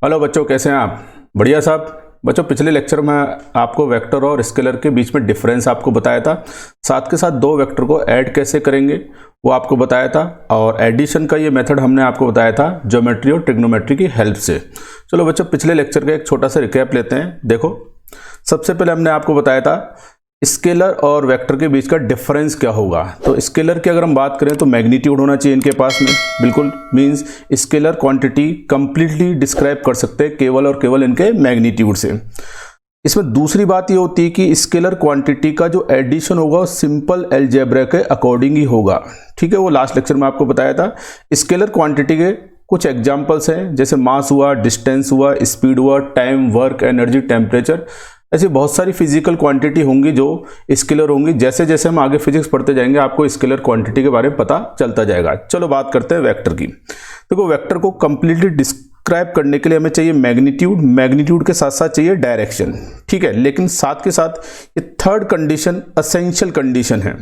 Hello बच्चों, कैसे हैं आप? बढ़िया साहब। बच्चों, पिछले लेक्चर में आपको वेक्टर और स्केलर के बीच में डिफरेंस आपको बताया था। साथ के साथ दो वेक्टर को ऐड कैसे करेंगे वो आपको बताया था, और एडिशन का ये मेथड हमने आपको बताया था ज्योमेट्री और ट्रिग्नोमेट्री की हेल्प से। चलो बच्चों, पिछले लेक्चर का एक छोटा सा रिकैप लेते हैं। देखो, सबसे पहले हमने आपको बताया था स्केलर और वेक्टर के बीच का डिफरेंस क्या होगा। तो स्केलर की अगर हम बात करें तो मैग्नीट्यूड होना चाहिए इनके पास में, बिल्कुल। Means scalar quantity completely describe कर सकते हैं केवल और केवल इनके मैग्नीट्यूड से। इसमें दूसरी बात ये होती है कि स्केलर क्वांटिटी का जो एडिशन होगा वो सिंपल अलजेब्रा के अकॉर्डिंग ही होगा। ठीक है, वो लास्ट लेक्चर में आपको बताया था। स्केलर क्वांटिटी के कुछ एग्जाम्पल्स हैं, जैसे मास हुआ, डिस्टेंस हुआ, स्पीड हुआ, टाइम, वर्क, एनर्जी, टेम्परेचर। ऐसी बहुत सारी फिजिकल क्वांटिटी होंगी जो स्केलर होंगी। जैसे जैसे हम आगे फिजिक्स पढ़ते जाएंगे आपको स्केलर क्वांटिटी के बारे में पता चलता जाएगा। चलो बात करते हैं वेक्टर की। देखो, वेक्टर को कंप्लीटली डिस्क्राइब करने के लिए हमें चाहिए मैग्नीट्यूड, मैग्नीट्यूड के साथ साथ चाहिए डायरेक्शन। ठीक है, लेकिन साथ के साथ ये थर्ड कंडीशन असेंशियल कंडीशन है।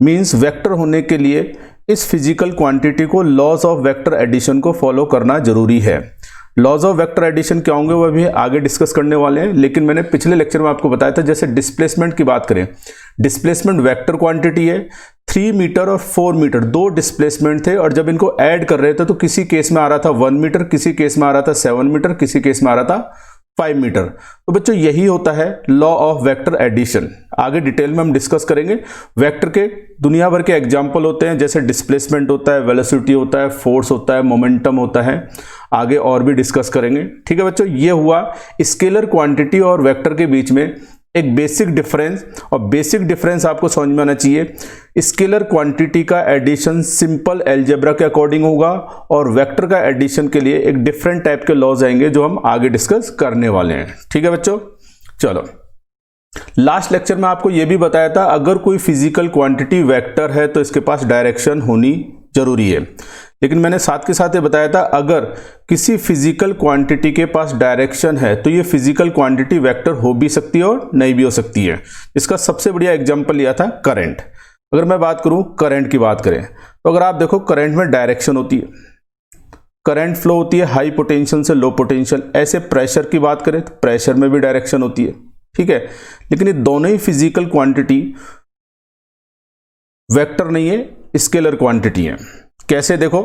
मीन्स वेक्टर होने के लिए इस फिजिकल क्वांटिटी को लॉज ऑफ वेक्टर एडिशन को फॉलो करना जरूरी है। लॉज ऑफ वेक्टर एडिशन क्या होंगे वो भी आगे डिस्कस करने वाले हैं, लेकिन मैंने पिछले लेक्चर में आपको बताया था। जैसे डिस्प्लेसमेंट की बात करें, डिस्प्लेसमेंट वेक्टर क्वांटिटी है। 3 मीटर और 4 मीटर दो डिस्प्लेसमेंट थे, और जब इनको ऐड कर रहे थे तो किसी केस में आ रहा था 1 मीटर, किसी केस में आ रहा था 7 मीटर, किसी केस में आ रहा था 5 मीटर। तो बच्चों, यही होता है लॉ ऑफ वेक्टर एडिशन। आगे डिटेल में हम डिस्कस करेंगे। वेक्टर के दुनिया भर के एग्जाम्पल होते हैं, जैसे डिस्प्लेसमेंट होता है, वेलोसिटी होता है, फोर्स होता है, मोमेंटम होता है। आगे और भी डिस्कस करेंगे। ठीक है बच्चों, ये हुआ स्केलर क्वांटिटी और वेक्टर के बीच में एक बेसिक डिफरेंस। और बेसिक डिफरेंस आपको समझ में आना चाहिए, स्केलर क्वांटिटी का एडिशन सिंपल अलजेब्रा के अकॉर्डिंग होगा, और वेक्टर का एडिशन के लिए एक डिफरेंट टाइप के लॉज आएंगे जो हम आगे डिस्कस करने वाले हैं। ठीक है बच्चों, चलो। लास्ट लेक्चर में आपको यह भी बताया था, अगर कोई फिजिकल क्वांटिटी वेक्टर है तो इसके पास डायरेक्शन होनी जरूरी है। लेकिन मैंने साथ के साथ ये बताया था, अगर किसी फिजिकल क्वांटिटी के पास डायरेक्शन है तो ये फिजिकल क्वांटिटी वेक्टर हो भी सकती है और नहीं भी हो सकती है। इसका सबसे बढ़िया एग्जांपल लिया था करंट। अगर मैं बात करूं, करंट की बात करें, तो अगर आप देखो करंट में डायरेक्शन होती है, करंट फ्लो होती है हाई पोटेंशियल से लो पोटेंशियल। ऐसे प्रेशर की बात करें तो प्रेशर में भी डायरेक्शन होती है। ठीक है, लेकिन ये दोनों ही फिजिकल क्वांटिटी वेक्टर नहीं है, स्केलर क्वांटिटी है। कैसे? देखो,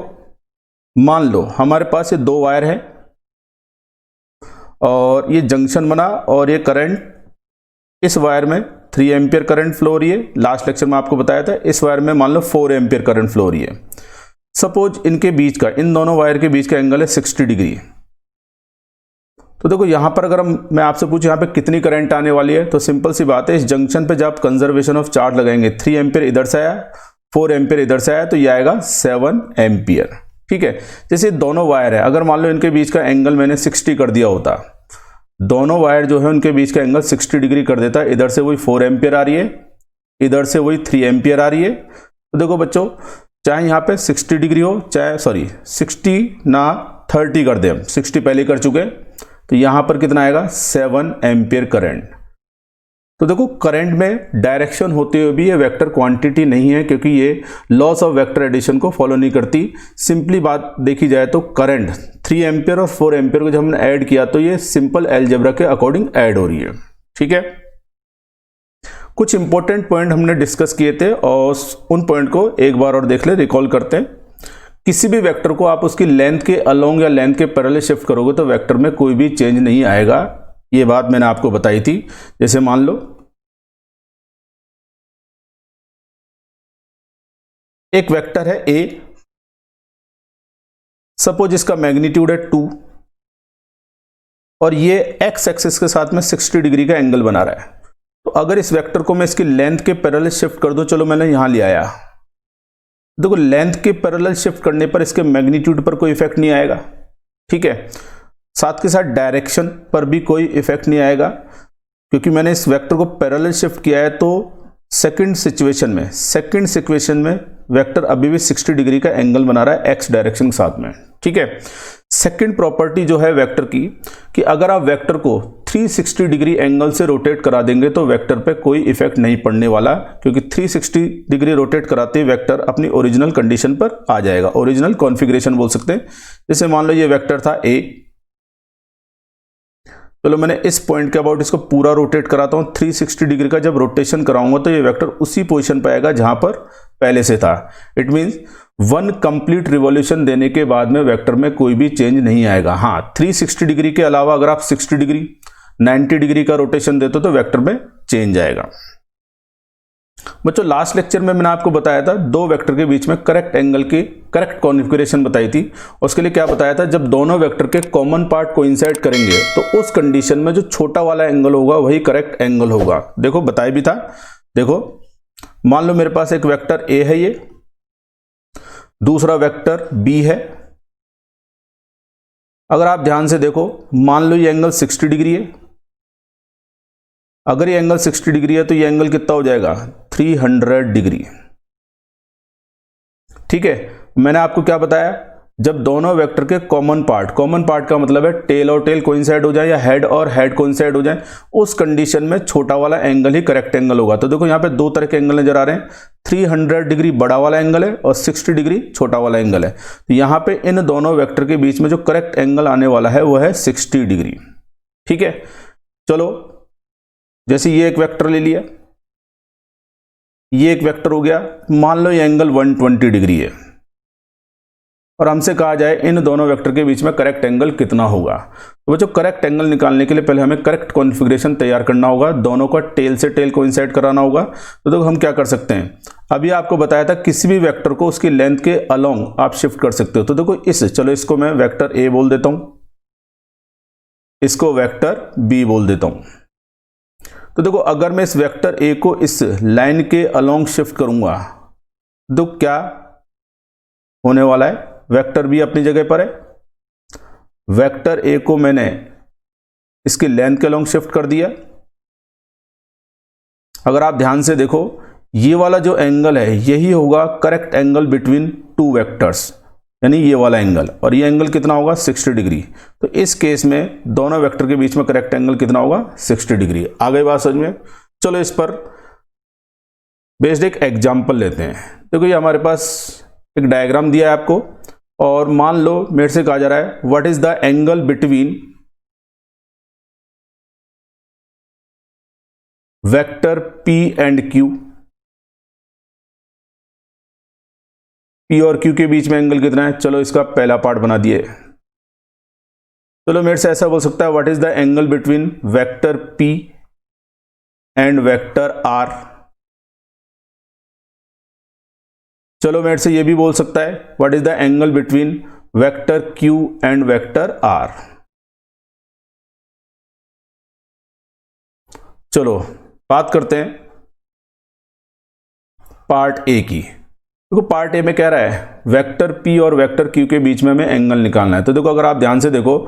मान लो हमारे पास ये दो वायर है और ये जंक्शन बना, और ये करंट इस वायर में 3 एम्पियर करंट फ्लो हो रही है। लास्ट लेक्चर में आपको बताया था इस वायर में मान लो 4 एम्पियर करंट फ्लो हो रही है। सपोज इनके बीच का, इन दोनों वायर के बीच का एंगल है 60 डिग्री। तो देखो यहां पर अगर मैं आपसे पूछूं यहां पे कितनी करंट आने वाली है, तो सिंपल सी बात है, इस जंक्शन पे जब आप कंजर्वेशन ऑफ चार्ज लगाएंगे, 3 एम्पियर इधर से आया, 4 एम्पियर इधर से आया, तो ये आएगा 7 एम्पियर। ठीक है, जैसे दोनों वायर है, अगर मान लो इनके बीच का एंगल मैंने 60 कर दिया होता, दोनों वायर जो है उनके बीच का एंगल 60 डिग्री कर देता, इधर से वही 4 एम्पियर आ रही है, इधर से वही 3 एम्पियर आ रही है। तो देखो बच्चों, चाहे यहाँ पे 60 डिग्री हो, चाहे 60 ना 30 कर दे, हम 60 पहले कर चुके, तो यहां पर कितना आएगा 7 एम्पियर करंट। तो देखो, करंट में डायरेक्शन होते हुए भी ये वेक्टर क्वांटिटी नहीं है, क्योंकि ये लॉस ऑफ वेक्टर एडिशन को फॉलो नहीं करती। सिंपली बात देखी जाए तो करंट 3 एम्पियर और 4 एम्पियर को जब हमने ऐड किया तो ये सिंपल अलजेब्रा के अकॉर्डिंग ऐड हो रही है। ठीक है, कुछ इंपॉर्टेंट पॉइंट हमने डिस्कस किए थे, और उन पॉइंट को एक बार और देख ले, रिकॉल करते हैं। किसी भी वेक्टर को आप उसकी लेंथ के अलोंग या लेंथ के पैरेलल शिफ्ट करोगे तो वेक्टर में कोई भी चेंज नहीं आएगा। ये बात मैंने आपको बताई थी। जैसे मान लो एक वेक्टर है A, सपोज इसका मैग्नीट्यूड है 2, और ये एक्स एक्सिस के साथ में 60 डिग्री का एंगल बना रहा है। तो अगर इस वेक्टर को मैं इसकी लेंथ के पैरेलल शिफ्ट कर दूं, चलो मैंने यहां ले आया, देखो लेंथ के पैरेलल शिफ्ट करने पर इसके मैग्नीट्यूड पर कोई इफेक्ट नहीं आएगा। ठीक है, साथ के साथ डायरेक्शन पर भी कोई इफेक्ट नहीं आएगा, क्योंकि मैंने इस वेक्टर को पैरेलल शिफ्ट किया है। तो सेकंड सिचुएशन में वेक्टर अभी भी 60 डिग्री का एंगल बना रहा है एक्स डायरेक्शन के साथ में। ठीक है, सेकंड प्रॉपर्टी जो है वेक्टर की, कि अगर आप वेक्टर को 360 डिग्री एंगल से रोटेट करा देंगे तो वेक्टर पे कोई इफेक्ट नहीं पड़ने वाला, क्योंकि 360 डिग्री रोटेट कराते ही वेक्टर अपनी ओरिजिनल कंडीशन पर आ जाएगा, ओरिजिनल कॉन्फ़िगरेशन बोल सकते हैं। जैसे मान लो ये वेक्टर था A, चलो मैंने इस पॉइंट के अबाउट इसको पूरा रोटेट कराता हूँ। 360 डिग्री का जब रोटेशन कराऊंगा तो ये वेक्टर उसी पोजीशन पे आएगा जहां पर पहले से था। इट मींस 1 कंप्लीट रिवॉल्यूशन देने के बाद में वेक्टर में कोई भी चेंज नहीं आएगा। हाँ, 360 डिग्री के अलावा अगर आप 60 डिग्री 90 डिग्री का रोटेशन देते हो तो वेक्टर में चेंज आएगा। बच्चों लास्ट लेक्चर में मैंने आपको बताया था दो वेक्टर के बीच में करेक्ट एंगल की करेक्ट कॉन्फ़िगरेशन बताई थी। उसके लिए क्या बताया था, जब दोनों वेक्टर के कॉमन पार्ट कोइंसाइड करेंगे तो उस कंडीशन में जो छोटा वाला एंगल होगा वही करेक्ट एंगल होगा। देखो बताया भी था। देखो मान लो मेरे पास एक वेक्टर ए है, ये दूसरा वेक्टर बी है। अगर आप ध्यान से देखो, मान लो ये एंगल 60 डिग्री है। अगर ये एंगल 60 डिग्री है तो ये एंगल कितना हो जाएगा, 300 डिग्री। ठीक है, मैंने आपको क्या बताया, जब दोनों वेक्टर के कॉमन पार्ट का मतलब है टेल और टेल कोइंसाइड हो जाए या हेड और हेड कोइंसाइड हो जाए, उस कंडीशन में छोटा वाला एंगल ही करेक्ट एंगल होगा। तो देखो यहाँ पे दो तरह के एंगल नजर आ रहे हैं, 300 डिग्री बड़ा वाला एंगल है और 60 डिग्री छोटा वाला एंगल है। तो यहाँ पे इन दोनों वेक्टर के बीच में जो करेक्ट एंगल आने वाला है वो है 60 डिग्री। ठीक है, चलो जैसे ये एक वेक्टर ले लिया, ये एक वेक्टर हो गया, मान लो ये एंगल 120 डिग्री है और हमसे कहा जाए इन दोनों वेक्टर के बीच में करेक्ट एंगल कितना होगा। तो बच्चों करेक्ट एंगल निकालने के लिए पहले हमें करेक्ट कॉन्फ़िगरेशन तैयार करना होगा, दोनों का टेल से टेल कोइंसाइड कराना होगा। तो देखो हम क्या कर सकते हैं, अभी आपको बताया था किसी भी वेक्टर को उसकी लेंथ के अलोंग आप शिफ्ट कर सकते हो। तो देखो चलो इसको मैं वेक्टर ए बोल देता हूं, इसको वेक्टर बी बोल देता हूं। तो देखो अगर मैं इस वेक्टर ए को इस लाइन के अलोंग शिफ्ट करूंगा तो क्या होने वाला है, वेक्टर बी अपनी जगह पर है, वेक्टर ए को मैंने इसकी लेंथ के अलोंग शिफ्ट कर दिया। अगर आप ध्यान से देखो ये वाला जो एंगल है यही होगा correct angle between two vectors, यानी ये वाला एंगल, और ये एंगल कितना होगा 60 डिग्री। तो इस केस में दोनों वेक्टर के बीच में करेक्ट एंगल कितना होगा 60 डिग्री। आ गई बात समझ में। चलो इस पर बेस्ड एक एग्जांपल लेते हैं। देखो ये हमारे पास एक डायग्राम दिया है आपको और मान लो मेरे से कहा जा रहा है what is the angle between vector P and Q। P और Q के बीच में एंगल कितना है, चलो इसका पहला पार्ट बना दिए। चलो मेरे से ऐसा बोल सकता है what is the angle between vector P and vector R। चलो मेरे से ये भी बोल सकता है what is the angle between vector Q and vector R। चलो बात करते हैं पार्ट ए की। देखो पार्ट ए में कह रहा है वेक्टर P और वेक्टर Q के बीच में हमें एंगल निकालना है। तो देखो अगर आप ध्यान से देखो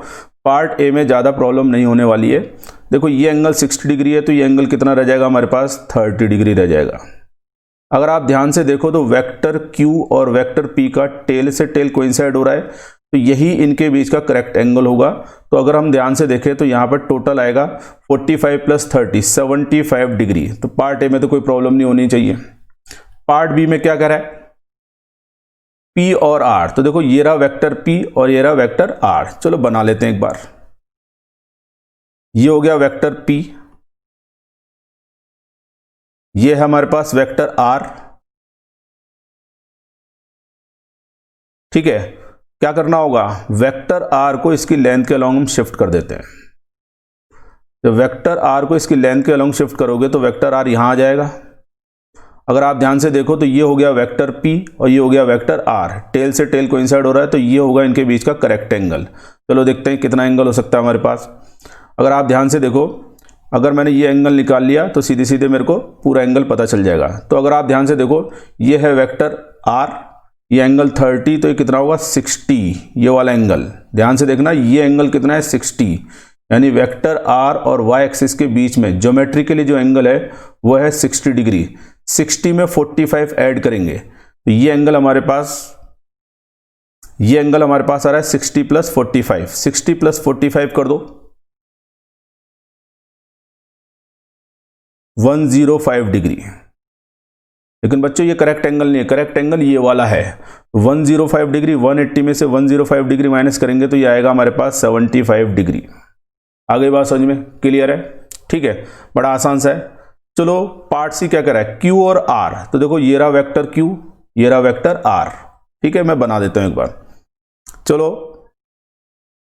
पार्ट ए में ज़्यादा प्रॉब्लम नहीं होने वाली है। देखो ये एंगल 60 डिग्री है तो ये एंगल कितना रह जाएगा हमारे पास 30 डिग्री रह जाएगा। अगर आप ध्यान से देखो तो वेक्टर Q और वेक्टर P का टेल से टेल कोइंसाइड हो रहा है तो यही इनके बीच का करेक्ट एंगल होगा। तो अगर हम ध्यान से देखें तो यहाँ पर टोटल आएगा 45 + 30 75 डिग्री। तो पार्ट ए में तो कोई प्रॉब्लम नहीं होनी चाहिए। पार्ट बी में क्या कह रहा है P और R। तो देखो ये रहा वेक्टर P और ये रहा वेक्टर R। चलो बना लेते हैं एक बार। ये हो गया वेक्टर P, ये है हमारे पास वेक्टर R। ठीक है, क्या करना होगा, वेक्टर R को इसकी लेंथ के अलोंग हम शिफ्ट कर देते हैं। जब वेक्टर R को इसकी लेंथ के अलोंग शिफ्ट करोगे तो वेक्टर R यहां आ जाएगा। अगर आप ध्यान से देखो तो ये हो गया वेक्टर P और ये हो गया वेक्टर R, टेल से टेल कोइंसाइड हो रहा है तो ये होगा इनके बीच का करेक्ट एंगल। चलो देखते हैं कितना एंगल हो सकता है हमारे पास। अगर आप ध्यान से देखो, अगर मैंने ये एंगल निकाल लिया तो सीधे सीधे मेरे को पूरा एंगल पता चल जाएगा। तो अगर आप ध्यान से देखो ये है वेक्टर R, ये एंगल 30 तो ये कितना होगा 60, ये वाला एंगल ध्यान से देखना, ये एंगल कितना है 60, यानी वेक्टर R और Y एक्सिस के बीच में ज्योमेट्रिकली जो एंगल है वो है 60 डिग्री। 60 में 45 ऐड करेंगे तो ये एंगल हमारे पास आ रहा है 60 + 45। 60 + 45 कर दो 105 डिग्री। लेकिन बच्चों ये करेक्ट एंगल नहीं है, करेक्ट एंगल ये वाला है 105 डिग्री। 180 में से 105 डिग्री माइनस करेंगे तो ये आएगा हमारे पास 75 डिग्री। आगे बात समझ में क्लियर है? ठीक है, बड़ा आसान सा है। चलो पार्ट सी क्या कर रहा है, क्यू और आर। तो देखो ये रहा वेक्टर क्यू, ये रहा वेक्टर आर। ठीक है, मैं बना देता हूं एक बार। चलो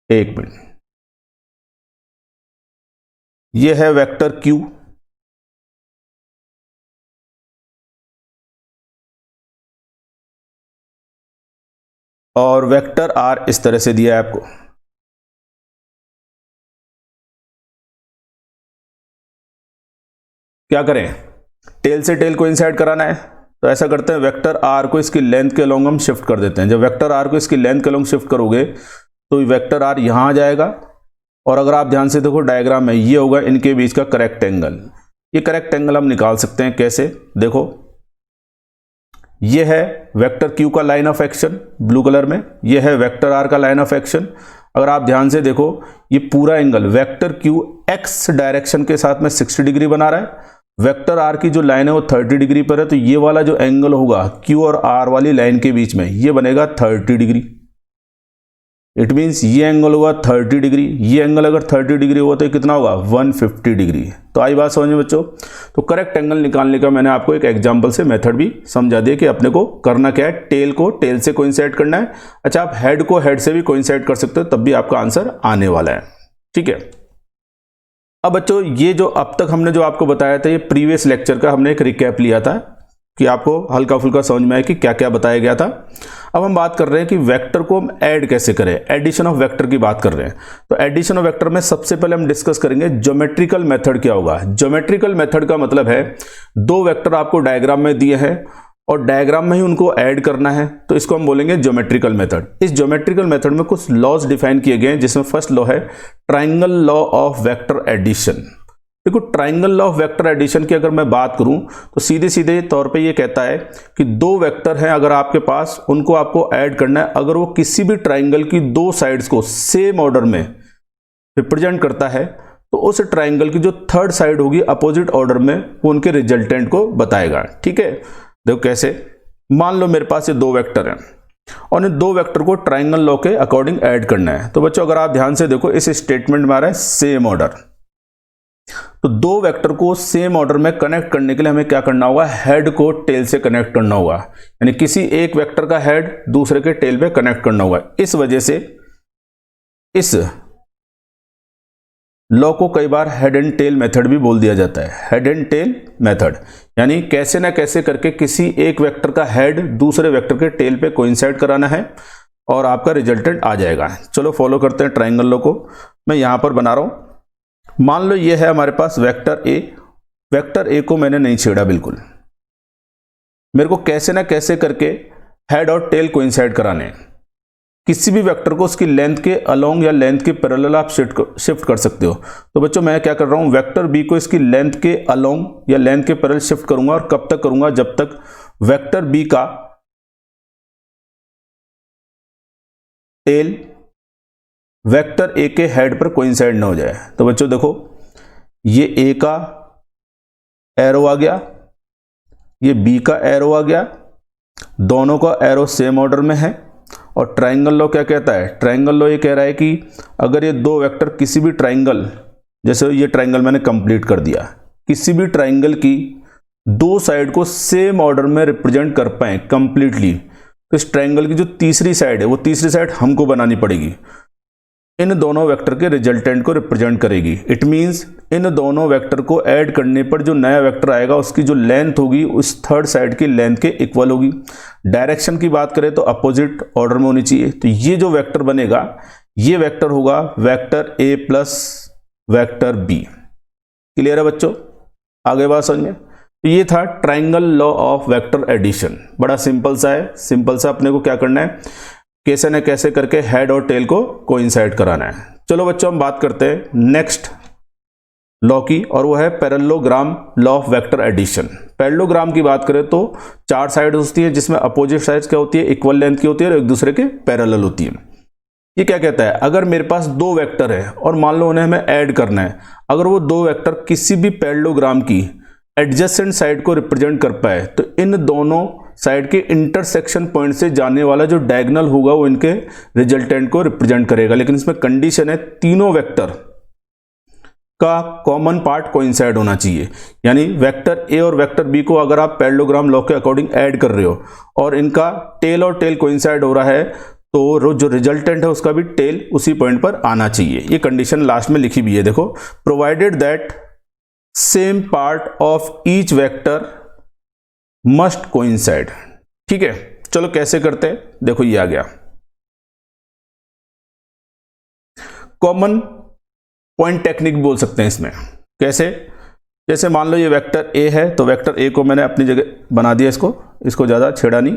एक मिनट, ये है वेक्टर क्यू, और वेक्टर आर इस तरह से दिया है आपको। क्या करें, टेल से टेल को इंसर्ट कराना है, तो ऐसा करते हैं वेक्टर आर को इसकी लेंथ के अलोंग हम शिफ्ट कर देते हैं। जब वेक्टर आर को इसकी लेंथ के अलोंग शिफ्ट करोगे तो वेक्टर आर यहां आ जाएगा, और अगर आप ध्यान से देखो डायग्राम में, ये होगा इनके बीच का करेक्ट एंगल। ये करेक्ट एंगल हम निकाल सकते हैं कैसे, देखो ये है वेक्टर क्यू का line of action blue colour में, ये है वेक्टर आर का लाइन ऑफ एक्शन। अगर आप ध्यान से देखो ये पूरा angle vector Q x direction के साथ में 60 डिग्री बना रहा है, वेक्टर आर की जो लाइन है वो 30 डिग्री पर है, तो ये वाला जो एंगल होगा क्यू और आर वाली लाइन के बीच में ये बनेगा 30 डिग्री। इट मीन्स ये एंगल होगा 30 डिग्री, ये एंगल अगर 30 डिग्री हुआ तो कितना होगा 150 डिग्री। तो आई बात समझ में बच्चों? तो करेक्ट एंगल निकालने का मैंने आपको एक एग्जांपल से मेथड भी समझा दिया कि अपने को करना क्या है, टेल को टेल से कोइंसाइड करना है। अच्छा, आप हेड को हेड से भी कोइंसाइड कर सकते हो, तब भी आपका आंसर आने वाला है। ठीक है, अब बच्चों ये जो अब तक हमने जो आपको बताया था, ये प्रीवियस लेक्चर का हमने एक रिकैप लिया था कि आपको हल्का फुल्का समझ में आए कि क्या क्या बताया गया था। अब हम बात कर रहे हैं कि वेक्टर को हम ऐड कैसे करें, एडिशन ऑफ वेक्टर की बात कर रहे हैं। तो एडिशन ऑफ वेक्टर में सबसे पहले हम डिस्कस करेंगे ज्योमेट्रिकल मेथड क्या होगा। ज्योमेट्रिकल मेथड का मतलब है दो वेक्टर आपको डायग्राम में दिए हैं और डायग्राम में ही उनको ऐड करना है, तो इसको हम बोलेंगे ज्योमेट्रिकल मेथड। इस ज्योमेट्रिकल मेथड में कुछ लॉज डिफाइन किए गए हैं, जिसमें फर्स्ट लॉ है triangle law of vector addition. देखो triangle law of vector addition की अगर मैं बात करूं तो सीधे सीधे तौर पे ये कहता है कि दो वेक्टर हैं अगर आपके पास, उनको आपको ऐड करना है, अगर वो किसी भी ट्राइंगल की दो साइड्स को सेम ऑर्डर में रिप्रेजेंट करता है तो उस ट्राइंगल की जो थर्ड साइड होगी अपोजिट ऑर्डर में, वो उनके रिजल्टेंट को बताएगा। ठीक है, देखो कैसे, मान लो मेरे पास ये दो वेक्टर हैं और इन दो वेक्टर को ट्राइंगल लॉ के अकॉर्डिंग ऐड करना है। तो बच्चों अगर आप ध्यान से देखो इस स्टेटमेंट में आ रहा है सेम ऑर्डर, तो दो वेक्टर को सेम ऑर्डर में कनेक्ट करने के लिए हमें क्या करना होगा, हेड को टेल से कनेक्ट करना होगा, यानी किसी एक वेक्टर का हेड दूसरे के टेल पे कनेक्ट करना होगा। इस वजह से इस लॉ को कई बार हेड एंड टेल मेथड भी बोल दिया जाता है, हेड एंड टेल मेथड, यानी कैसे ना कैसे करके किसी एक वेक्टर का हेड दूसरे वेक्टर के टेल पे कोइंसाइड कराना है और आपका रिजल्टेंट आ जाएगा। चलो फॉलो करते हैं ट्राइंगल लॉ को। मैं यहां पर बना रहा हूं, मान लो ये है हमारे पास वेक्टर ए, वेक्टर ए को मैंने नहीं छेड़ा बिल्कुल, मेरे को कैसे ना कैसे करके हेड और टेल कोइंसाइड कराने हैं। किसी भी वेक्टर को उसकी लेंथ के अलोंग या लेंथ के पैरेलल आप शिफ्ट कर सकते हो। तो बच्चों मैं क्या कर रहा हूं, वेक्टर बी को इसकी लेंथ के अलोंग या लेंथ के पैरेलल शिफ्ट करूंगा, और कब तक करूंगा, जब तक वेक्टर बी का टेल वेक्टर ए के हेड पर कोइंसाइड ना हो जाए। तो बच्चों देखो ये ए का एरो आ गया, ये बी का एरो आ गया, दोनों का एरो सेम ऑर्डर में है। और ट्राइंगल लॉ क्या कहता है, ट्राइंगल लॉ ये कह रहा है कि अगर ये दो वेक्टर किसी भी ट्राइंगल, जैसे ये ट्राइंगल मैंने कंप्लीट कर दिया, किसी भी ट्राइंगल की दो साइड को सेम ऑर्डर में रिप्रेजेंट कर पाए कंप्लीटली, तो इस ट्राइंगल की जो तीसरी साइड है वो तीसरी साइड हमको बनानी पड़ेगी, इन दोनों वेक्टर के रिजल्टेंट को रिप्रेजेंट करेगी। इट मींस इन दोनों वेक्टर को ऐड करने पर जो नया वेक्टर आएगा उसकी जो लेंथ होगी उस थर्ड साइड की लेंथ के इक्वल होगी। डायरेक्शन की बात करें तो अपोजिट ऑर्डर में होनी चाहिए। तो ये जो वेक्टर बनेगा ये वेक्टर होगा vector A plus vector B. Clear है बच्चों, आगे बात समझ में? तो ये था triangle law of vector addition, बड़ा सिंपल सा है। सिंपल सा अपने को क्या करना है, कैसे न कैसे करके हेड और टेल को कोइंसाइड कराना है। चलो बच्चों हम बात करते हैं नेक्स्ट लॉ की, और वो है parallelogram law of vector addition. Parallelogram की बात करें तो चार साइड होती है, जिसमें अपोजिट साइड्स क्या होती है, इक्वल लेंथ की होती है और एक दूसरे के पैरेलल होती है। ये क्या कहता है, अगर मेरे पास दो वेक्टर है और मान लो उन्हें हमें ऐड करना है, अगर वो दो वेक्टर किसी भी पैरेललोग्राम की एडजेसेंट साइड को रिप्रेजेंट कर पाए, तो इन दोनों साइड के इंटरसेक्शन पॉइंट से जाने वाला जो डायगोनल होगा वो इनके रिजल्टेंट को रिप्रेजेंट करेगा। लेकिन इसमें कंडीशन है तीनों वेक्टर का कॉमन पार्ट कोइंसाइड होना चाहिए। यानी वेक्टर ए और वेक्टर बी को अगर आप पैरेललोग्राम लॉ के अकॉर्डिंग ऐड कर रहे हो और इनका टेल और टेल कोइंसाइड हो रहा है तो जो रिजल्टेंट है उसका भी टेल उसी पॉइंट पर आना चाहिए। ये कंडीशन लास्ट में लिखी भी है, देखो, provided that same part of each vector must coincide. ठीक है, चलो कैसे करते हैं, देखो ये आ गया कॉमन पॉइंट टेक्निक बोल सकते हैं इसमें। कैसे, जैसे मान लो ये वेक्टर ए है तो वेक्टर ए को मैंने अपनी जगह बना दिया, इसको ज्यादा छेड़ा नहीं।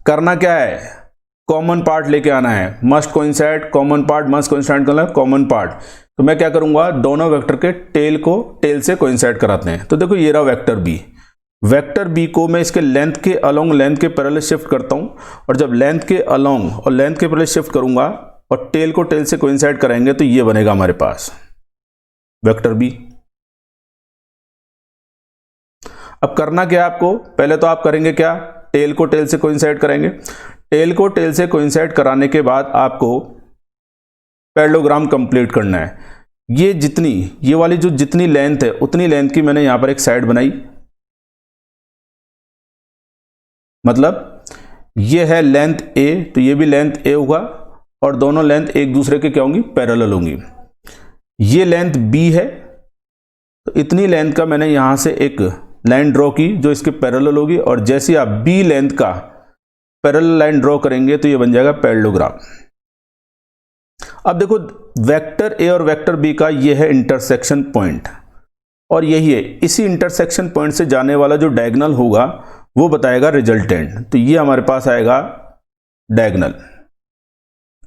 करना क्या है, कॉमन पार्ट लेके आना है, must coincide, common part must coincide करना है, कॉमन पार्ट। तो मैं क्या करूंगा, दोनों वेक्टर के टेल को टेल से कोइंसाइड कराते हैं। तो देखो ये रहा वेक्टर बी, वेक्टर बी को मैं इसके लेंथ के अलोंग लेंथ के पैरेलल शिफ्ट करता हूं, और जब लेंथ के अलोंग और लेंथ के पैरेलल शिफ्ट करूंगा और टेल को टेल से कोइंसाइड कराएंगे तो ये बनेगा हमारे पास वेक्टर बी। अब करना क्या है आपको, पहले तो आप करेंगे क्या, टेल को टेल से कोइंसाइड करेंगे। टेल को टेल से कोइंसाइड कराने के बाद आपको पैरेललोग्राम कंप्लीट करना है। ये वाली जो जितनी लेंथ है उतनी लेंथ की मैंने यहां पर एक साइड बनाई, मतलब ये है लेंथ ए तो ये भी लेंथ ए होगा और दोनों लेंथ एक दूसरे के क्या होंगी, पैरेलल होंगी। ये लेंथ बी है तो इतनी लेंथ का मैंने यहां से एक लाइन ड्रॉ की जो इसके पैरेलल होगी, और जैसे आप बी लेंथ का पैरेलल लाइन ड्रॉ करेंगे तो ये बन जाएगा पैरेललोग्राम। अब देखो वेक्टर ए और वेक्टर बी का ये है इंटरसेक्शन पॉइंट, और यही है, इसी इंटरसेक्शन पॉइंट से जाने वाला जो डायगोनल होगा वो बताएगा रिजल्टेंट। तो ये हमारे पास आएगा डायगोनल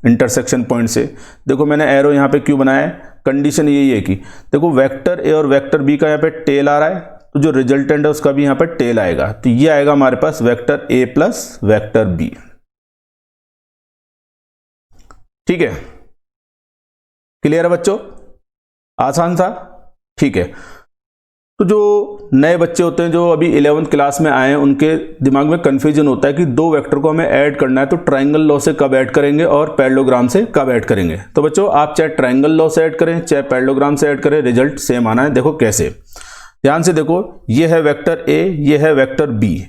इंटरसेक्शन पॉइंट से। देखो मैंने एरो यहां पे क्यों बनाया है, कंडीशन यही है कि देखो वेक्टर ए और वेक्टर बी का यहां पे टेल आ रहा है तो जो रिजल्टेंट है उसका भी यहां पर टेल आएगा। तो ये आएगा हमारे पास vector A plus vector B. ठीक है, क्लियर है बच्चों, आसान था। ठीक है, तो जो नए बच्चे होते हैं जो अभी 11th क्लास में आए हैं उनके दिमाग में कंफ्यूजन होता है कि दो वेक्टर को हमें ऐड करना है तो ट्रायंगल लॉ से कब ऐड करेंगे और पैरेललोग्राम से कब ऐड करेंगे। तो बच्चों आप चाहे ट्रायंगल लॉ से ऐड करें चाहे पैरेललोग्राम से ऐड करें, रिजल्ट सेम आना है। देखो कैसे, ध्यान से देखो, ये है वेक्टर ए, ये है वेक्टर बी।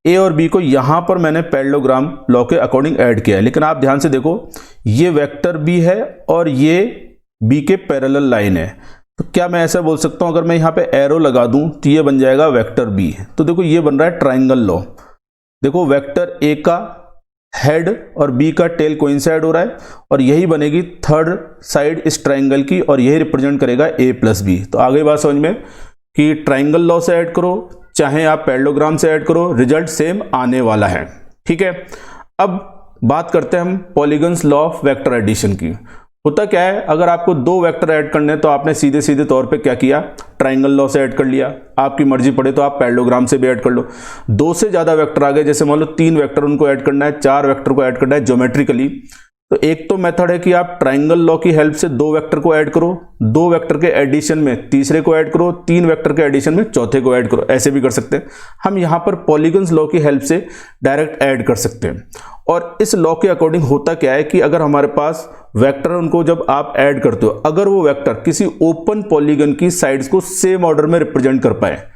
ए और बी को यहां पर मैंने पैरेललोग्राम लॉ के अकॉर्डिंग ऐड किया है, लेकिन आप ध्यान से देखो ये वेक्टर बी है और ये बी के पैरेलल लाइन है। तो क्या मैं ऐसा बोल सकता हूं, अगर मैं यहां पे एरो लगा दूं तो ये बन जाएगा वेक्टर बी। तो देखो ये बन रहा है ट्रायंगल लॉ। देखो वेक्टर ए का हेड और बी का टेल कोइंसाइड हो रहा है और यही बनेगी थर्ड साइड इस ट्रायंगल की, और यही रिप्रेजेंट करेगा ए प्लस बी। तो आ गई बात समझ में कि ट्रायंगल लॉ से ऐड करो चाहे आप पैरेललोग्राम से ऐड करो, रिजल्ट सेम आने वाला है। ठीक है, अब बात करते हैं हम polygons law of vector addition की। होता क्या है, अगर आपको दो वेक्टर ऐड करने हैं तो आपने सीधे सीधे तौर पे क्या किया, ट्रायंगल लॉ से ऐड कर लिया। आपकी मर्जी पड़े तो आप पैरेललोग्राम से भी ऐड कर लो। दो से ज्यादा वेक्टर आ गए, जैसे मान लो 3 वेक्टर उनको ऐड करना है, 4 वेक्टर को ऐड करना है ज्योमेट्रिकली, तो एक तो मेथड है कि आप ट्रायंगल लॉ की हेल्प से 2 वेक्टर को ऐड करो, 2 वेक्टर के एडिशन में तीसरे को ऐड करो, 3 वेक्टर के एडिशन में चौथे को ऐड करो। ऐसे भी कर सकते हैं। हम यहां पर पॉलीगन्स लॉ की हेल्प से डायरेक्ट ऐड कर सकते हैं। और इस लॉ के अकॉर्डिंग होता क्या है कि अगर हमारे पास वेक्टर, उनको जब आप ऐड करते हो, अगर वो वेक्टर किसी ओपन पॉलीगन की साइड्स को सेम ऑर्डर में रिप्रेजेंट कर पाए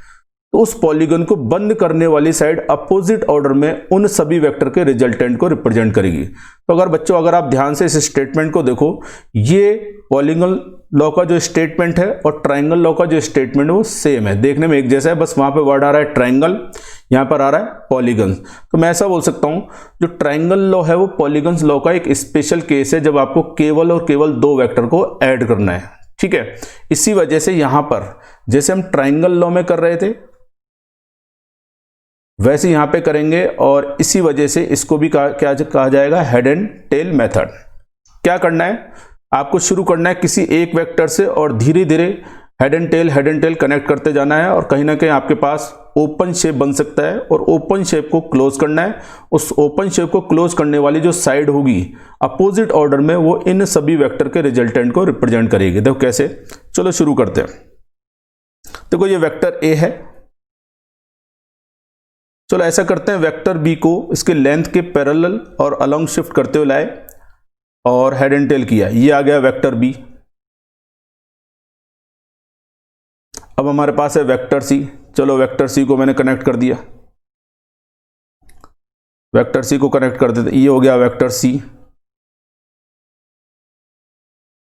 तो उस पॉलीगन को बंद करने वाली साइड अपोजिट ऑर्डर में उन सभी वेक्टर के रिजल्टेंट को रिप्रेजेंट करेगी। तो अगर बच्चों अगर आप ध्यान से इस स्टेटमेंट को देखो, ये पॉलीगन लॉ का जो स्टेटमेंट है और ट्रायंगल लॉ का जो स्टेटमेंट है वो सेम है, देखने में एक जैसा है, बस वहां पे वर्ड आ रहा है ट्रायंगल, यहां पर आ रहा है पॉलीगन। तो मैं ऐसा बोल सकता हूं जो ट्रायंगल लॉ है वो पॉलीगन्स लॉ का एक स्पेशल केस है जब आपको केवल और केवल 2 वेक्टर को ऐड करना है। ठीक है, इसी वजह से यहां पर जैसे हम ट्रायंगल लॉ में कर रहे थे वैसे यहां पे करेंगे, और इसी वजह से इसको भी क्या कहा जाएगा, हेड एंड टेल मेथड। क्या करना है, आपको शुरू करना है किसी एक वेक्टर से और धीरे धीरे हेड एंड टेल कनेक्ट करते जाना है, और कहीं ना कहीं आपके पास ओपन शेप बन सकता है, और ओपन शेप को क्लोज करना है। उस ओपन शेप को क्लोज करने वाली जो साइड होगी अपोजिट ऑर्डर में वो इन सभी वेक्टर के रिजल्टेंट को रिप्रेजेंट करेगी। देखो कैसे, चलो शुरू करते हैं। देखो ये वेक्टर ए है, चलो ऐसा करते हैं, वेक्टर बी को इसके लेंथ के पैरेलल और अलोंग शिफ्ट करते हुए लाए और हेड एंड टेल किया, ये आ गया वेक्टर बी। अब हमारे पास है वेक्टर सी। चलो वेक्टर सी को मैंने कनेक्ट कर दिया, वेक्टर सी को कनेक्ट कर देते, ये हो गया vector C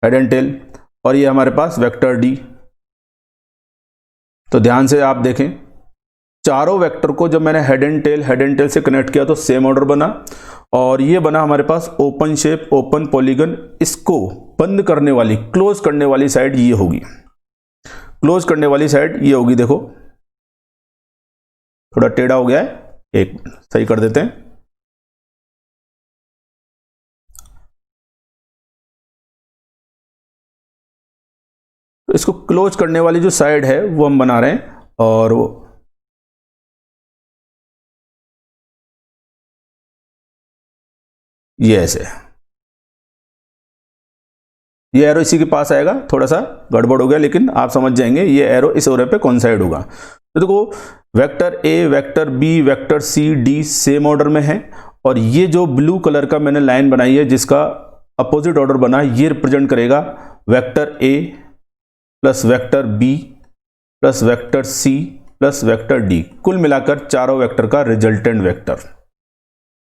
head and tail, और ये हमारे पास वेक्टर डी। तो ध्यान से आप देखें, चारों वेक्टर को जब मैंने हेड एंड टेल से कनेक्ट किया तो सेम ऑर्डर बना, और ये बना हमारे पास ओपन शेप, ओपन पॉलीगन। इसको बंद करने वाली, क्लोज करने वाली साइड ये होगी, क्लोज करने वाली साइड ये होगी। देखो थोड़ा टेढ़ा हो गया है, एक सही कर देते हैं। तो इसको क्लोज करने वाली जो साइड है वो हम बना रहे हैं, और वो ये ऐसे, ये एरो इसी के पास आएगा। थोड़ा सा गड़बड़ हो गया लेकिन आप समझ जाएंगे ये एरो इस एरो पे कौन साइड होगा। तो देखो vector A, vector B, vector C, D same order में है, और ये जो ब्लू कलर का मैंने लाइन बनाई है जिसका अपोजिट ऑर्डर बना, ये रिप्रेजेंट करेगा vector A plus vector B plus vector C plus vector D, कुल मिलाकर चारों वेक्टर का रिजल्टेंट वेक्टर।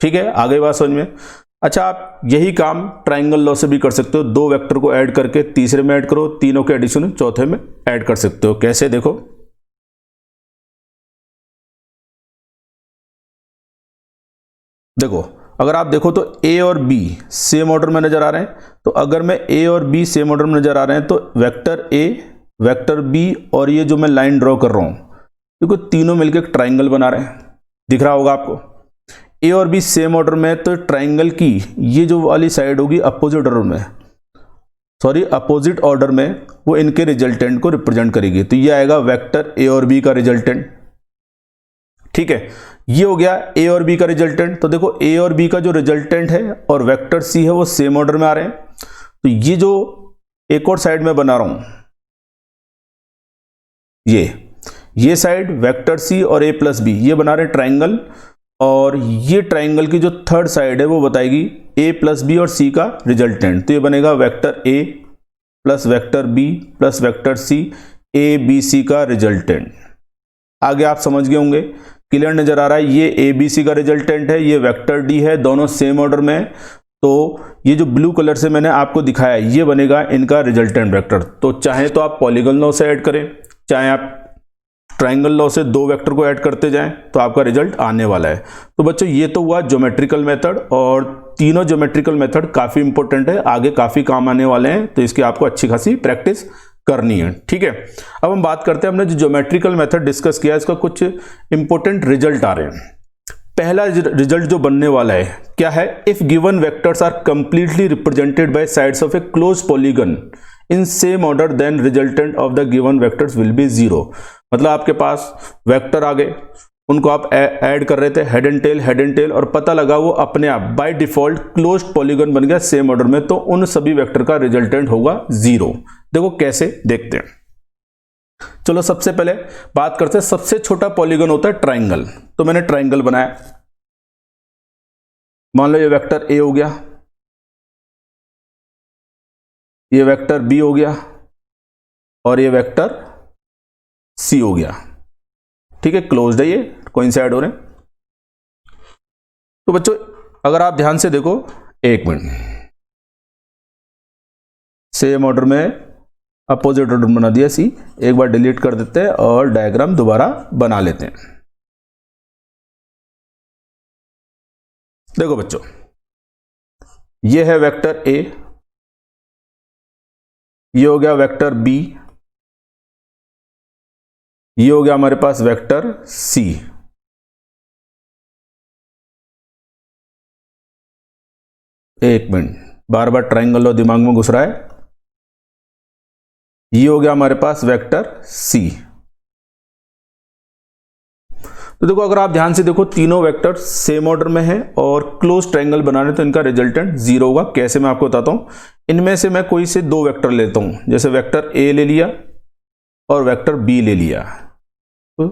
ठीक है, आगे बात समझ में। अच्छा, आप यही काम ट्राइंगल लॉ से भी कर सकते हो। दो वेक्टर को ऐड करके तीसरे में ऐड करो, तीनों के एडिशन चौथे में ऐड कर सकते हो। कैसे, देखो देखो अगर आप देखो तो ए और बी सेम ऑर्डर में नजर आ रहे हैं, तो अगर मैं ए और बी सेम ऑर्डर में नजर आ रहे हैं तो वेक्टर ए, वेक्टर बी और ये जो मैं लाइन ड्रॉ कर रहा हूं, देखो तीनों मिलकर एक ट्राइंगल बना रहे हैं। दिख रहा होगा आपको, ए और बी सेम ऑर्डर में, तो ट्राइंगल की ये जो वाली साइड होगी अपोजिट ऑर्डर में, सॉरी अपोजिट ऑर्डर में, वो इनके रिजल्टेंट को रिप्रेजेंट करेगी। तो ये आएगा वेक्टर ए और बी का रिजल्टेंट। ठीक है, ये हो गया ए और बी का रिजल्टेंट। तो देखो ए और बी का जो रिजल्टेंट है और वेक्टर सी है वो सेम ऑर्डर में आ रहे हैं। तो ये जो एक और साइड में बना रहा हूं, ये साइड वेक्टर सी और ए प्लस बी ये बना रहे हैं ट्राइंगल, और ये ट्राइंगल की जो थर्ड साइड है वो बताएगी ए प्लस बी और सी का रिजल्टेंट। तो ये बनेगा vector A plus vector B plus vector C, A B C का रिजल्टेंट। आगे आप समझ गए होंगे, क्लियर नजर आ रहा है। ये ए बी सी का रिजल्टेंट है, ये वेक्टर डी है, दोनों सेम ऑर्डर में। तो ये जो ब्लू कलर से मैंने आपको दिखाया ये बनेगा इनका रिजल्टेंट वेक्टर। तो चाहे तो आप पॉलीगन लॉ से ऐड करें, चाहे आप ट्राइंगल लॉ से दो वेक्टर को ऐड करते जाएं, तो आपका रिजल्ट आने वाला है। तो बच्चों ये तो हुआ ज्योमेट्रिकल मेथड, और तीनों ज्योमेट्रिकल मेथड काफी इंपॉर्टेंट है, आगे काफी काम आने वाले हैं, तो इसकी आपको अच्छी खासी प्रैक्टिस करनी है। ठीक है, अब हम बात करते हैं, हमने जो ज्योमेट्रिकल मेथड डिस्कस किया इसका कुछ इंपॉर्टेंट रिजल्ट आ रहे हैं। पहला रिजल्ट जो बनने वाला है क्या है, if given vectors are completely represented by sides of a close polygon in same order then resultant of the given vectors will be zero. मतलब आपके पास वेक्टर आ गए, उनको आप ऐड कर रहे थे हेड एंड टेल, और पता लगा वो अपने आप बाय डिफॉल्ट क्लोज्ड पॉलीगन बन गया सेम ऑर्डर में, तो उन सभी वेक्टर का रिजल्टेंट होगा जीरो। देखो कैसे, देखते हैं। चलो सबसे पहले बात करते हैं, सबसे छोटा पॉलीगन होता है ट्राइंगल। तो मैंने ट्राइंगल बनाया, मान लो ये वेक्टर ए हो गया, ये वेक्टर बी हो गया, और ये वेक्टर सी हो गया। ठीक है, क्लोज्ड है, ये कोइंसाइड हो रहे हैं। तो बच्चों अगर आप ध्यान से देखो, एक मिनट, सेम ऑर्डर में अपोजिट ऑर्डर बना दिया सी, एक बार डिलीट कर देते हैं और डायग्राम दोबारा बना लेते हैं। देखो बच्चों, ये है वेक्टर ए, ये हो गया वेक्टर बी, ये हो गया हमारे पास वेक्टर सी। एक मिनट, बार बार ट्राइंगल लो दिमाग में घुस रहा है। ये हो गया हमारे पास वेक्टर सी। तो देखो अगर आप ध्यान से देखो, तीनों वेक्टर सेम ऑर्डर में है और क्लोज ट्रायंगल बनाने तो इनका रिजल्टेंट जीरो होगा। कैसे, मैं आपको बताता हूं। इनमें से मैं कोई से दो वेक्टर लेता हूं, जैसे वेक्टर ए ले लिया और वेक्टर बी ले लिया। तो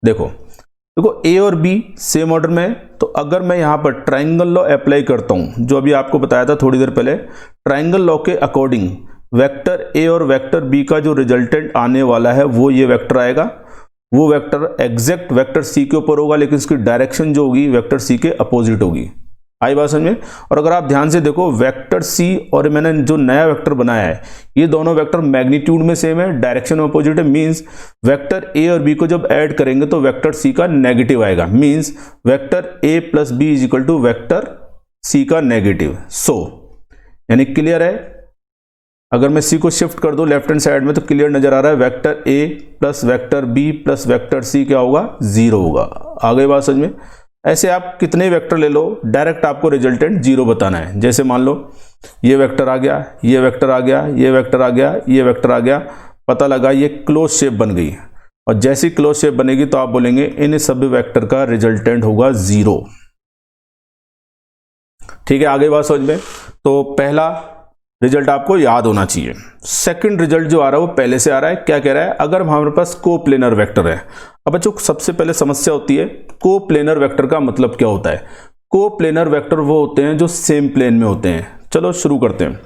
देखो ए और बी सेम ऑर्डर में है, तो अगर मैं यहां पर ट्रायंगल लॉ अप्लाई करता हूं, जो अभी आपको बताया था थोड़ी देर पहले, ट्रायंगल लॉ के अकॉर्डिंग वेक्टर ए और वेक्टर बी का जो रिजल्टेंट आने वाला है वो ये वेक्टर आएगा। वो वेक्टर एग्जैक्ट वेक्टर सी के ऊपर होगा, लेकिन उसकी डायरेक्शन जो होगी वेक्टर सी के अपोजिट होगी। आई बात समझ में? और अगर आप ध्यान से देखो, वेक्टर सी और मैंने जो नया वेक्टर बनाया है, ये दोनों वेक्टर मैग्नीट्यूड में सेम है, डायरेक्शन में अपोजिट है। मींस वेक्टर ए और बी को जब ऐड करेंगे तो वेक्टर सी का नेगेटिव आएगा। Means vector A plus B is equal to vector C का नेगेटिव। सो यानी क्लियर है। अगर मैं सी को शिफ्ट कर दूं लेफ्ट हैंड साइड में तो क्लियर नजर आ रहा है, vector A plus vector B plus vector C क्या होगा? 0 होगा। आ गई बात समझ में? ऐसे आप कितने वेक्टर ले लो, डायरेक्ट आपको रिजल्टेंट 0 बताना है। जैसे मान लो ये वेक्टर आ गया, ये वेक्टर आ गया, ये वेक्टर आ गया, ये वेक्टर आ गया, पता लगा ये क्लोज शेप बन गई। और जैसी क्लोज शेप बनेगी तो आप बोलेंगे इन सभी वेक्टर का रिजल्टेंट होगा 0। ठीक है, आगे बात समझ में? तो पहला रिजल्ट आपको याद होना चाहिए। सेकंड रिजल्ट जो आ रहा है वो पहले से आ रहा है। क्या कह रहा है? अगर हमारे पास कोप्लेनर वेक्टर है। अब बच्चों सबसे पहले समस्या होती है कोप्लेनर वेक्टर का मतलब क्या होता है। कोप्लेनर वेक्टर वो होते हैं जो सेम प्लेन में होते हैं। चलो शुरू करते हैं।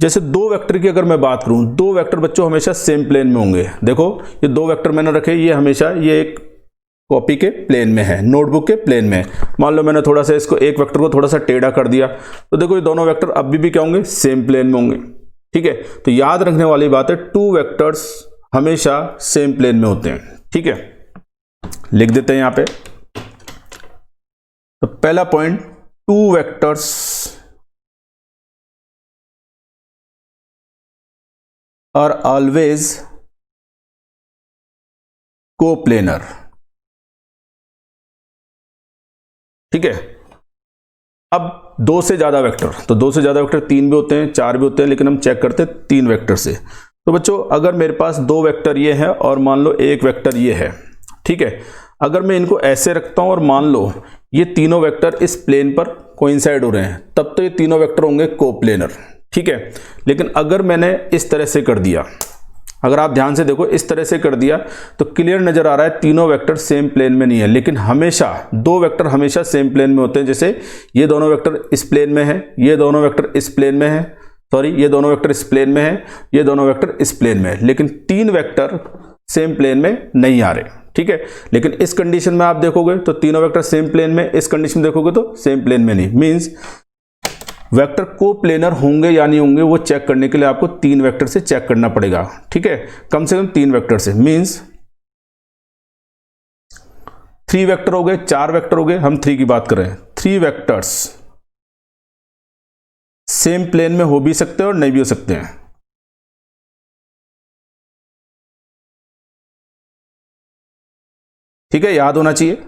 जैसे दो वेक्टर की अगर मैं बात करूं, दो वेक्टर बच्चों हमेशा सेम प्लेन में होंगे। देखो ये दो वेक्टर मैंने रखे, ये हमेशा ये एक कॉपी के प्लेन में है, नोटबुक के प्लेन में। मान लो मैंने थोड़ा सा इसको एक वेक्टर को थोड़ा सा टेढ़ा कर दिया, तो देखो ये दोनों वेक्टर अभी भी क्या होंगे? सेम प्लेन में होंगे। ठीक है, तो याद रखने वाली बात है, टू वेक्टर्स हमेशा सेम प्लेन में होते हैं। ठीक है, लिख देते हैं यहां पे। तो पहला point, two vectors are always coplanar. ठीक है, अब दो से ज्यादा वेक्टर, तो दो से ज्यादा वेक्टर तीन भी होते हैं, चार भी होते हैं, लेकिन हम चेक करते हैं तीन वेक्टर से। तो बच्चों अगर मेरे पास दो वेक्टर ये है और मान लो एक वेक्टर ये है, ठीक है, अगर मैं इनको ऐसे रखता हूं और मान लो ये तीनों वेक्टर इस प्लेन पर कोइंसाइड हो रहे हैं, तब तो ये तीनों वेक्टर होंगे कोप्लेनर। ठीक है, लेकिन अगर मैंने इस तरह से कर दिया, अगर आप ध्यान से देखो इस तरह से कर दिया, तो क्लियर नजर आ रहा है तीनों वेक्टर सेम प्लेन में नहीं है। लेकिन हमेशा दो वेक्टर हमेशा सेम प्लेन में होते हैं। जैसे ये दोनों वेक्टर इस प्लेन में है, ये दोनों वेक्टर इस प्लेन में है, सॉरी ये दोनों वेक्टर इस प्लेन में है, ये दोनों वेक्टर इस प्लेन में है, लेकिन तीन वेक्टर सेम प्लेन में नहीं आ रहे। ठीक है, लेकिन इस कंडीशन में आप देखोगे तो तीनों वेक्टर सेम प्लेन में, इस कंडीशन में देखोगे तो सेम प्लेन में नहीं। मींस वेक्टर कोप्लेनर होंगे या नहीं होंगे वो चेक करने के लिए आपको तीन वेक्टर से चेक करना पड़ेगा। ठीक है, कम से कम तीन वेक्टर से। मींस 3 वेक्टर हो गए, 4 वेक्टर हो गए, हम 3 की बात कर रहे हैं। 3 वेक्टर्स सेम प्लेन में हो भी सकते हैं और नहीं भी हो सकते हैं। ठीक है, याद होना चाहिए।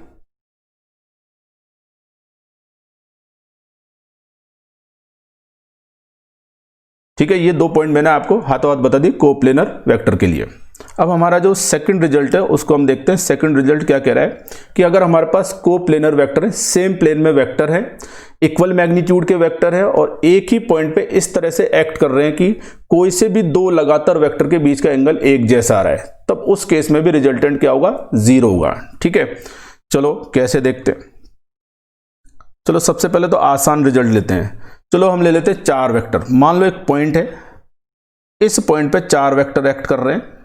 ठीक है, ये दो पॉइंट मैंने आपको हाथों हाथ बता दी कोप्लेनर वेक्टर के लिए। अब हमारा जो सेकंड रिजल्ट है उसको हम देखते हैं। सेकंड रिजल्ट क्या कह रहा है कि अगर हमारे पास कोप्लेनर वेक्टर है, सेम प्लेन में वेक्टर है, इक्वल मैग्नीट्यूड के वेक्टर है और एक ही पॉइंट पे इस तरह से एक्ट कर रहे हैं कि कोई से भी दो लगातार वेक्टर के बीच का एंगल एक जैसा आ रहा है, तब उस केस में भी रिजल्टेंट क्या होगा? 0 होगा। ठीक है, चलो कैसे देखते हैं। चलो सबसे पहले तो आसान रिजल्ट लेते हैं। चलो हम ले लेते हैं 4 वेक्टर। मान लो एक पॉइंट है, इस पॉइंट पे 4 वेक्टर एक्ट कर रहे हैं।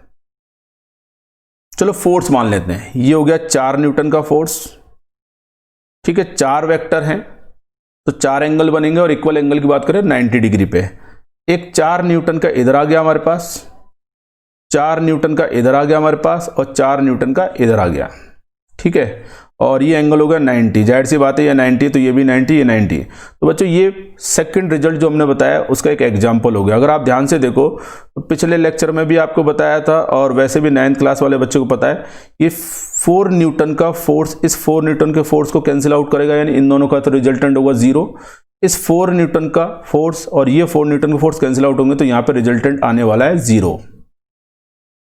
चलो फोर्स मान लेते हैं, ये हो गया 4 न्यूटन का फोर्स। ठीक है, 4 वेक्टर हैं तो 4 एंगल बनेंगे और इक्वल एंगल की बात करें 90 डिग्री पे। एक 4 न्यूटन का इधर आ गया हमारे पास, 4 न्यूटन का इधर आ गया हमारे पास और 4 न्यूटन का इधर आ गया। ठीक है, और ये एंगल हो गया 90। जाहिर सी बात है ये 90 तो ये भी 90, ये 90। तो बच्चों ये सेकंड रिजल्ट जो हमने बताया उसका एक एग्जांपल हो गया। अगर आप ध्यान से देखो तो पिछले लेक्चर में भी आपको बताया था और वैसे भी 9th क्लास वाले बच्चों को पता है, ये 4 न्यूटन का फोर्स इस 4 न्यूटन के फोर्स को कैंसिल आउट करेगा, यानी इन दोनों का तो रिजल्टेंट होगा 0। इस 4 न्यूटन का फोर्स और ये 4 न्यूटन का फोर्स कैंसिल आउट होंगे तो यहाँ पर रिजल्टेंट आने वाला है 0।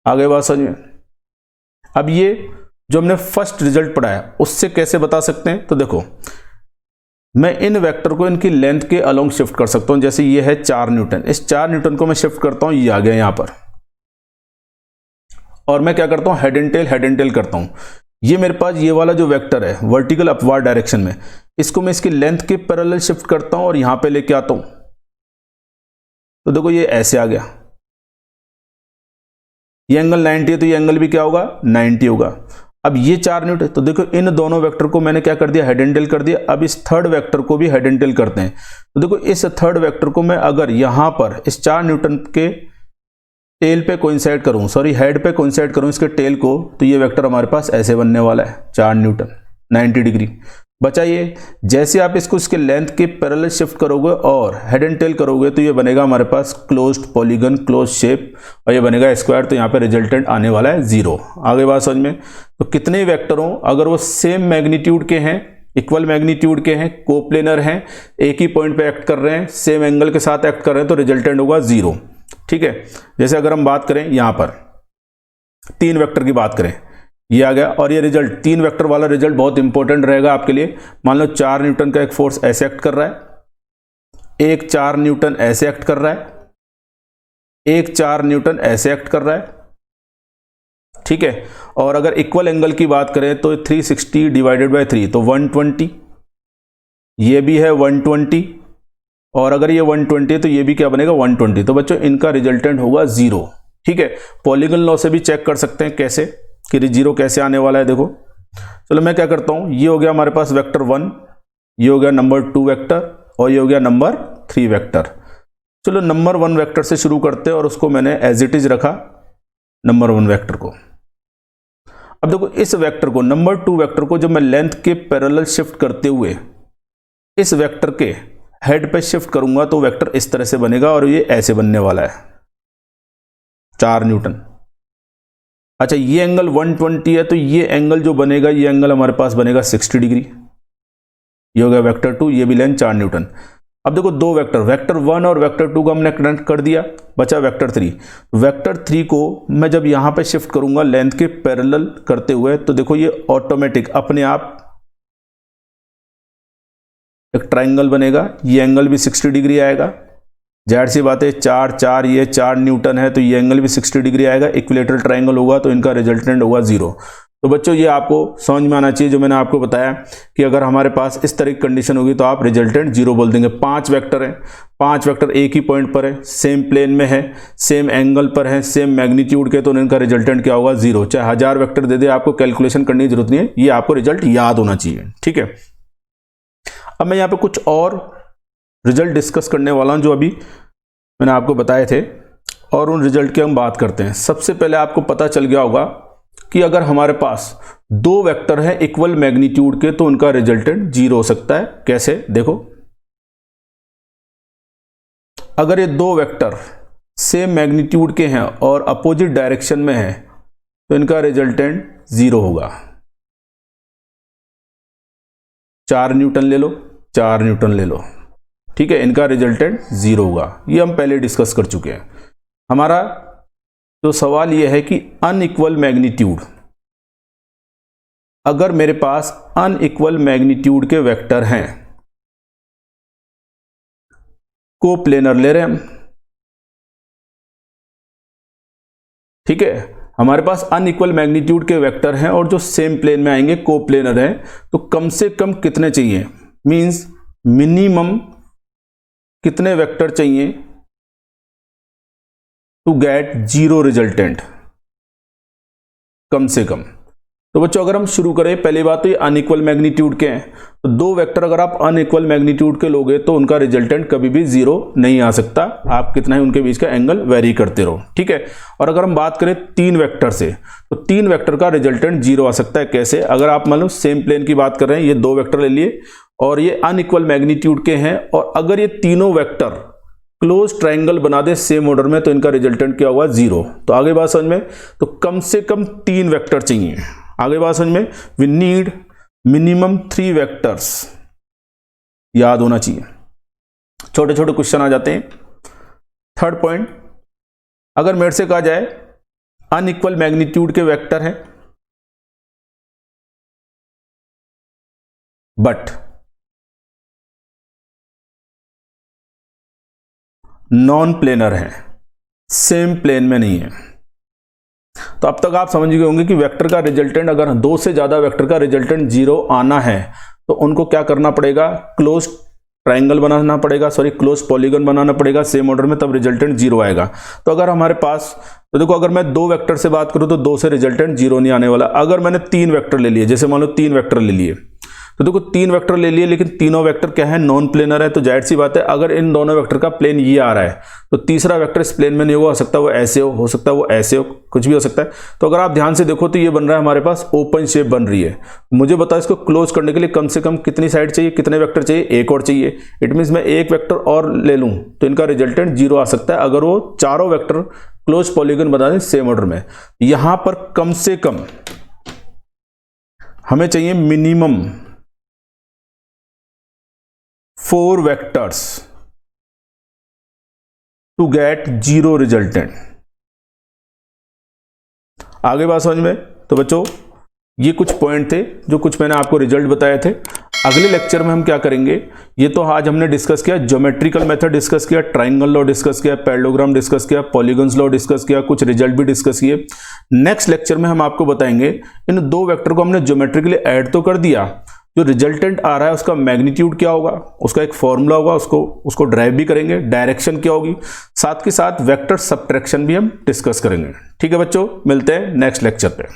आगे बात समझ में। अब ये जो हमने फर्स्ट रिजल्ट पढ़ा है उससे कैसे बता सकते हैं, तो देखो मैं इन वेक्टर को इनकी लेंथ के अलोंग शिफ्ट कर सकता हूं। जैसे ये है 4 न्यूटन, इस 4 न्यूटन को मैं शिफ्ट करता हूं, ये आ गया यहां पर, और मैं क्या करता हूं? हेड एंड टेल करता हूं। ये मेरे पास ये वाला जो वेक्टर है वर्टिकल अपवार्ड डायरेक्शन में, इसको मैं इसकी लेंथ के पैरेलल शिफ्ट करता हूं और यहां पे लेके आता हूं। तो देखो ये ऐसे आ गया, ये एंगल 90 है तो ये एंगल भी क्या होगा 90 होगा। अब ये 4 न्यूटन, तो देखो इन दोनों वेक्टर को मैंने क्या कर दिया हेड एंड टेल कर दिया। अब इस थर्ड वेक्टर को भी हेड एंड टेल करते हैं। तो देखो इस थर्ड वेक्टर को मैं अगर यहां पर इस 4 न्यूटन के टेल पे कोइंसाइड करूं, सॉरी हेड पे कोइंसाइड करूं इसके टेल को, तो ये वेक्टर हमारे पास ऐसे बनने वाला है 4 न्यूटन 90 डिग्री। बचाइए जैसे आप इसको इसके लेंथ के पैरेलल शिफ्ट करोगे और हेड एंड टेल करोगे तो ये बनेगा हमारे पास क्लोज्ड पॉलीगन क्लोज शेप और ये बनेगा स्क्वायर। तो यहाँ पे रिजल्टेंट आने वाला है 0। आगे बात समझ में। तो कितने वेक्टर हो अगर वो सेम मैग्नीट्यूड के हैं, इक्वल मैग्नीट्यूड के हैं, कोप्लेनर हैं, एक ही पॉइंट पे एक्ट कर रहे हैं, सेम एंगल के साथ एक्ट कर रहे हैं, तो रिजल्टेंट होगा 0। ठीक है। जैसे अगर हम बात करें यहां पर 3 वेक्टर की बात करें, ये आ गया और ये रिजल्ट 3 वेक्टर वाला रिजल्ट बहुत इंपॉर्टेंट रहेगा आपके लिए। मान लो 4 न्यूटन का एक फोर्स ऐसे एक्ट कर रहा है, एक 4 न्यूटन ऐसे एक्ट कर रहा है, एक 4 न्यूटन ऐसे एक्ट कर रहा है। ठीक है। और अगर इक्वल एंगल की बात करें तो 360 डिवाइडेड बाय 3 तो 120, ये भी है 120 और अगर ये 120 है तो ये भी क्या बनेगा 120। तो बच्चों इनका रिजल्टेंट होगा 0। ठीक है। पॉलीगन लॉ से भी चेक कर सकते हैं कैसे कि 0 कैसे आने वाला है। देखो चलो मैं क्या करता हूं, ये हो गया हमारे पास वेक्टर 1, ये हो गया नंबर 2 वेक्टर और ये हो गया नंबर 3 वेक्टर। चलो नंबर 1 वेक्टर से शुरू करते हैं और उसको मैंने एज इट इज रखा नंबर 1 वेक्टर को। अब देखो इस वेक्टर को नंबर 2 वेक्टर को जब मैं लेंथ के पैरेलल शिफ्ट करते हुए इस वेक्टर के हेड पे शिफ्ट करूंगा तो वेक्टर इस तरह से बनेगा और ये ऐसे बनने वाला है 4 न्यूटन। अच्छा ये एंगल 120 है तो ये एंगल जो बनेगा ये एंगल हमारे पास बनेगा 60 डिग्री। ये हो गया वेक्टर 2, ये भी लेंथ 4 न्यूटन। अब देखो 2 वेक्टर, वेक्टर 1 और वेक्टर 2 को हमने कनेक्ट कर दिया, बचा वेक्टर 3। वेक्टर 3 को मैं जब यहां पे शिफ्ट करूंगा लेंथ के पैरेलल करते हुए तो देखो ये ऑटोमेटिक अपने आप एक ट्राइंगल बनेगा, ये एंगल भी 60 डिग्री आएगा। जाहिर सी बात है 4 4 ये 4 न्यूटन है तो ये एंगल भी 60 डिग्री आएगा। इक्विलेटरल ट्राइंगल होगा तो इनका रिजल्टेंट होगा 0। तो बच्चों ये आपको समझ में आना चाहिए जो मैंने आपको बताया कि अगर हमारे पास इस तरह की कंडीशन होगी तो आप रिजल्टेंट 0 बोल देंगे। 5 वेक्टर हैं, 5 वेक्टर एक ही पॉइंट पर है, सेम प्लेन में है, सेम एंगल पर है, सेम मैग्नीट्यूड के, तो इनका रिजल्टेंट क्या होगा 0। चाहे 1000 वेक्टर दे दे आपको कैलकुलेशन करने की जरूरत नहीं है, ये आपको रिजल्ट याद होना चाहिए। ठीक है। अब मैं यहाँ पे कुछ और रिजल्ट डिस्कस करने वाला हूँ जो अभी मैंने आपको बताए थे और उन रिजल्ट की हम बात करते हैं। सबसे पहले आपको पता चल गया होगा कि अगर हमारे पास 2 वेक्टर हैं इक्वल मैग्नीट्यूड के तो उनका रिजल्टेंट 0 हो सकता है। कैसे देखो, अगर ये 2 वेक्टर सेम मैग्नीट्यूड के हैं और अपोजिट डायरेक्शन में हैं तो इनका रिजल्टेंट 0 होगा। 4 न्यूटन ले लो, 4 न्यूटन ले लो, ठीक है, इनका रिजल्टेंट 0 होगा। ये हम पहले डिस्कस कर चुके हैं। हमारा तो सवाल यह है कि अनइक्वल मैग्नीट्यूड, अगर मेरे पास अनइक्वल मैग्नीट्यूड के वेक्टर हैं, कोप्लेनर ले रहे हैं हम, ठीक है, हमारे पास अनइक्वल मैग्नीट्यूड के वेक्टर हैं और जो सेम प्लेन में आएंगे, कोप्लेनर हैं, तो कम से कम कितने चाहिए, मींस मिनिमम कितने वेक्टर चाहिए टू गेट 0 रिजल्टेंट, कम से कम। तो बच्चों अगर हम शुरू करें, पहली बात तो ये अनइक्वल मैग्नीट्यूड के हैं, तो 2 वेक्टर अगर आप अनइक्वल मैग्नीट्यूड के लोगे तो उनका रिजल्टेंट कभी भी 0 नहीं आ सकता, आप कितना ही उनके बीच का एंगल वेरी करते रहो, ठीक है। और अगर हम बात करें 3 वेक्टर से, तो 3 वेक्टर का रिजल्टेंट 0 आ सकता है। कैसे, अगर आप मान लो सेम प्लेन की बात कर रहे हैं, ये 2 वेक्टर ले लिए और ये अनइक्वल मैग्नीट्यूड के हैं, और अगर ये तीनों वेक्टर क्लोज ट्राइंगल बना दे सेम ऑर्डर में तो इनका रिजल्टेंट क्या होगा 0। तो आगे बात समझ में, तो कम से कम 3 वेक्टर चाहिए। आगे बात समझ में, वी नीड मिनिमम 3 वेक्टर्स, याद होना चाहिए। छोटे छोटे क्वेश्चन आ जाते हैं। थर्ड पॉइंट, अगर मेरे से कहा जाए अनइक्वल मैग्नीट्यूड के वेक्टर हैं बट नॉन प्लेनर है, सेम प्लेन में नहीं है, तो अब तक आप समझ गए होंगे कि वेक्टर का रिजल्टेंट, अगर 2 से ज्यादा वेक्टर का रिजल्टेंट 0 आना है तो उनको क्या करना पड़ेगा, क्लोज ट्राइंगल बनाना पड़ेगा, सॉरी क्लोज पॉलीगन बनाना पड़ेगा सेम ऑर्डर में, तब रिजल्टेंट 0 आएगा। तो अगर हमारे पास, तो देखो अगर मैं 2 वेक्टर से बात करूं तो 2 से रिजल्टेंट 0 नहीं आने वाला। अगर मैंने 3 वेक्टर ले लिए, जैसे मान लो 3 वेक्टर ले लिए, तो देखो 3 वेक्टर ले लिए, लेकिन तीनों वेक्टर क्या है, नॉन प्लेनर है, तो जाहिर सी बात है अगर इन दोनों वेक्टर का प्लेन ये आ रहा है तो तीसरा वेक्टर इस प्लेन में नहीं हो सकता, वो ऐसे हो सकता है, वो ऐसे हो, कुछ भी हो सकता है। तो अगर आप ध्यान से देखो तो ये बन रहा है हमारे पास ओपन शेप बन रही है। मुझे बताओ इसको क्लोज करने के लिए कम से कम कितनी साइड चाहिए, कितने वेक्टर चाहिए, एक और चाहिए। इट मीन्स मैं एक वेक्टर और ले लूं तो इनका रिजल्टेंट 0 आ सकता है अगर वो चारों वेक्टर क्लोज पॉलीगन बना दें सेम ऑर्डर में। यहां पर कम से कम हमें चाहिए minimum 4 vectors to get 0 resultant. आगे बात समझ में? तो बच्चों ये कुछ पॉइंट थे जो कुछ मैंने आपको रिजल्ट बताए थे। अगले लेक्चर में हम क्या करेंगे, ये तो आज हमने डिस्कस किया, ज्योमेट्रिकल मेथड डिस्कस किया, ट्राइंगल लॉ डिस्कस किया, पैरेललोग्राम डिस्कस किया, पॉलीगन्स लॉ डिस्कस किया, कुछ रिजल्ट भी डिस्कस किए। नेक्स्ट लेक्चर में हम आपको बताएंगे इन 2 वेक्टर को हमने ज्योमेट्रिकली ऐड तो कर दिया, जो रिजल्टेंट आ रहा है उसका मैग्नीट्यूड क्या होगा, उसका एक फॉर्मूला होगा, उसको ड्राइव भी करेंगे, डायरेक्शन क्या होगी, साथ के साथ वेक्टर सब्ट्रैक्शन भी हम डिस्कस करेंगे। ठीक है बच्चों, मिलते हैं नेक्स्ट लेक्चर पे।